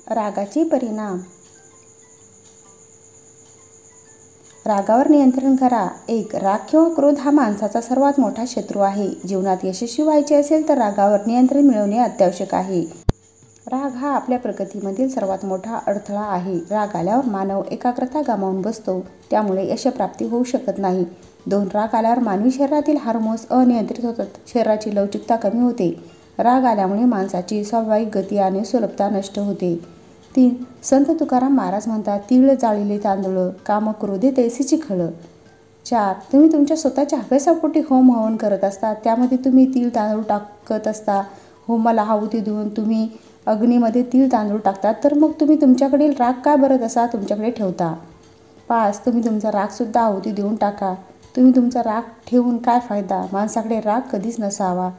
रागाचे परिणाम. रागावर नियंत्रण करा. 1. राग किंवा क्रोध हा माणसाचा सर्वात मोठा शत्रू आहे. जीवनात यशस्वी व्हायचे असेल तर रागावर नियंत्रण मिळवणे अत्यावश्यक आहे. राग हा आपल्या प्रगतीमधील सर्वात मोठा अडथळा आहे. राग आल्यावर मानव एकाग्रता गमावून बसतो, त्यामुळे यशप्राप्ती होऊ शकत नाही. 2. राग आल्यावर मानवी शरीरातील हार्मोन्स अनियंत्रित होतात, शरीराची लवचिकता कमी होते. राग आल्यामुळे माणसाची स्वाभाविक गती आणि सुलभता नष्ट होते. 3. संत तुकाराम महाराज म्हणतात, तीळ जाळिले तांदूळ, काम क्रोधे तैसीची खळ. 4. तुम्ही तुमच्या स्वतःच्या अभ्यासापोटी होम हवन करत असता, त्यामध्ये तुम्ही तीळ तांदूळ टाकत असता. होमाला आहुती देऊन तुम्ही अग्नीमध्ये तीळ तांदूळ टाकतात, तर मग तुम्ही तुमच्याकडील राग का बरं तसा तुमच्याकडे ठेवता? 5. तुम्ही तुमचा रागसुद्धा आहुती देऊन टाका. तुम्ही तुमचा राग ठेवून काय फायदा? माणसाकडे राग कधीच नसावा.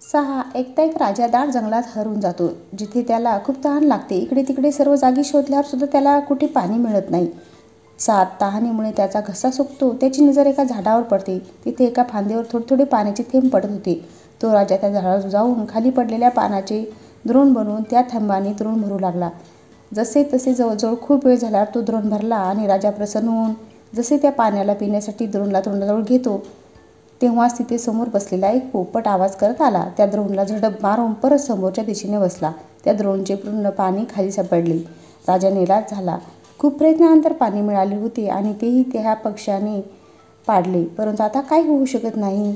6. एकदा एक राजा दाट जंगलात हरवून जातो, जिथे त्याला खूप तहान लागते. इकडे तिकडे सर्व जागी शोधल्यावर सुद्धा त्याला कुठे पाणी मिळत नाही. 7. तहानेमुळे त्याचा घसा सुकतो. त्याची नजर एका झाडावर पडते. तिथे एका फांदीवर थोडे थोडे पाण्याचे थेंब पडत होते. तो राजा त्या झाडावर जाऊन खाली पडलेल्या पानाचे द्रोण बनवून त्या थेंबांनी द्रोण भरू लागला. जसे तसे जवळजवळ खूप वेळ झाल्यावर तो द्रोण भरला आणि राजा प्रसन्न होऊन जसे त्या पाण्याला पिण्यासाठी द्रोणला तोंडाजवळ घेतो, तेव्हाच तिथे समोर बसलेला एक पोपट आवाज करत आला. त्या द्रोणला झडप मारून परत समोरच्या दिशेने बसला. त्या द्रोणचे पूर्ण पाणी खाली पडले. राजा निराश झाला. खूप प्रयत्नानंतर पाणी मिळाले होते आणि तेही त्या पक्ष्याने पाडले, परंतु आता काही होऊ शकत नाही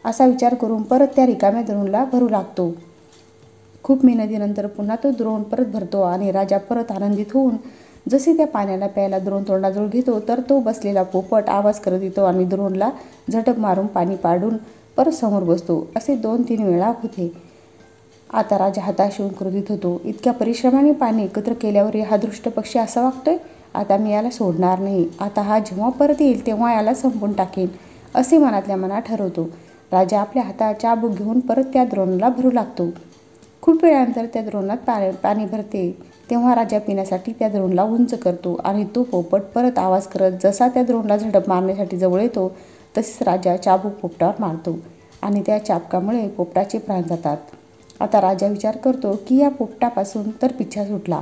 असा विचार करून परत त्या रिकाम्या द्रोणला भरू लागतो. खूप मेहनतीनंतर पुन्हा तो द्रोण परत भरतो आणि राजा परत आनंदित होऊन जसे त्या पाण्याला प्यायला द्रोण तोंडाजवळ घेतो, तर तो बसलेला पोपट आवाज करत येतो आणि द्रोणला झटप मारून पाणी पाडून परत समोर बसतो. असे 2-3 वेळा होते. आता राजा हताश होऊन क्रोधित होतो. इतक्या परिश्रमाने पाणी एकत्र केल्यावर हा दुष्ट पक्षी असा वागतोय. आता मी याला सोडणार नाही. आता हा जेव्हा परत येईल तेव्हा याला संपवून टाकेन, असे मनातल्या मनात ठरवतो. राजा आपल्या हातात चाबूक घेऊन परत त्या द्रोणाला भरू लागतो. खूप वेळानंतर त्या द्रोणात पाणी भरते. तेव्हा राजा पिण्यासाठी त्या द्रोणाला उंच करतो आणि तो पोपट परत आवाज करत जसा त्या द्रोणाला झडप मारण्यासाठी जवळ येतो, तसेच राजा चाबूक पोपटावर मारतो आणि त्या चाबकामुळे पोपटाचे प्राण जातात. आता राजा विचार करतो की या पोपटापासून तर पिच्छा सुटला,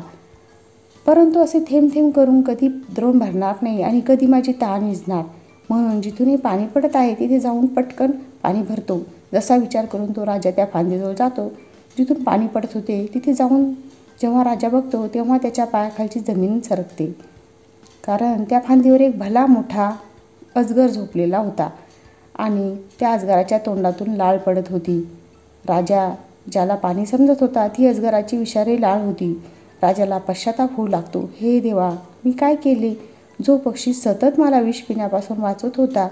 परंतु असे थेंब थेंब करून कधी द्रोण भरणार नाही आणि कधी माझी तहान विझणार. म्हणून जिथूनही पाणी पडत आहे तिथे जाऊन पटकन पाणी भरतो. जसा विचार करून तो राजा त्या फांदीजवळ जातो जिथून पाणी पडत होते. तिथे जाऊन जेव्हा राजा बघतो तेव्हा त्याच्या पायाखालची जमीन सरकते, कारण त्या फांदीवर एक भला मोठा अजगर झोपलेला होता आणि त्या अजगराच्या तोंडातून लाळ पडत होती. राजा ज्याला पाणी समजत होता ती अजगराची विषारी लाळ होती. राजाला पश्चाताप होऊ लागतो. हे देवा, मी काय केले? जो पक्षी सतत मला विष पिण्यापासून वाचवत होता,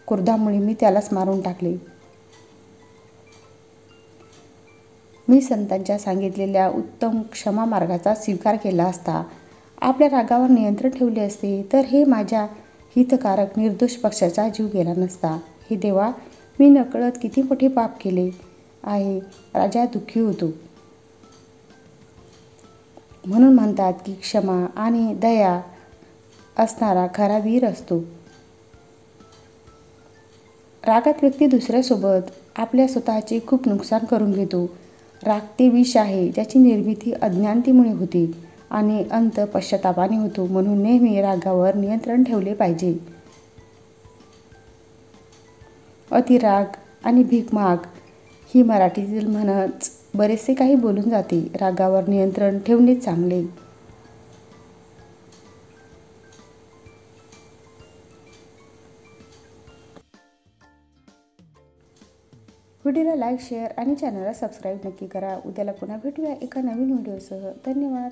क्रोधामुळे मी त्यालाच मारून टाकले. मी संतांच्या सांगितलेल्या उत्तम क्षमा मार्गाचा स्वीकार केला असता, आपल्या रागावर नियंत्रण ठेवले असते, तर हे माझ्या हितकारक निर्दोष पक्षाचा जीव गेला नसता. हे देवा, मी नकळत किती मोठे पाप केले आहे. राजा दुःखी होतो. म्हणून म्हणतात की क्षमा आणि दया असणारा खरा वीर असतो. रागात व्यक्ती दुसऱ्यासोबत आपल्या स्वतःचे खूप नुकसान करून घेतो. राग ते विष आहे ज्याची निर्मिती अज्ञानतेमुळे होते आणि अंत पश्चातापाने होतो. म्हणून नेहमी रागावर नियंत्रण ठेवले पाहिजे. अतिराग आणि भीक माग ही मराठीतील म्हणच बरेचसे काही बोलून जाते. रागावर नियंत्रण ठेवणेच चांगले. व्हिडिओला लाईक, शेअर आणि चॅनलला सबस्क्राईब नक्की करा. उद्याला पुन्हा भेटूया एका नवीन व्हिडिओसह. धन्यवाद.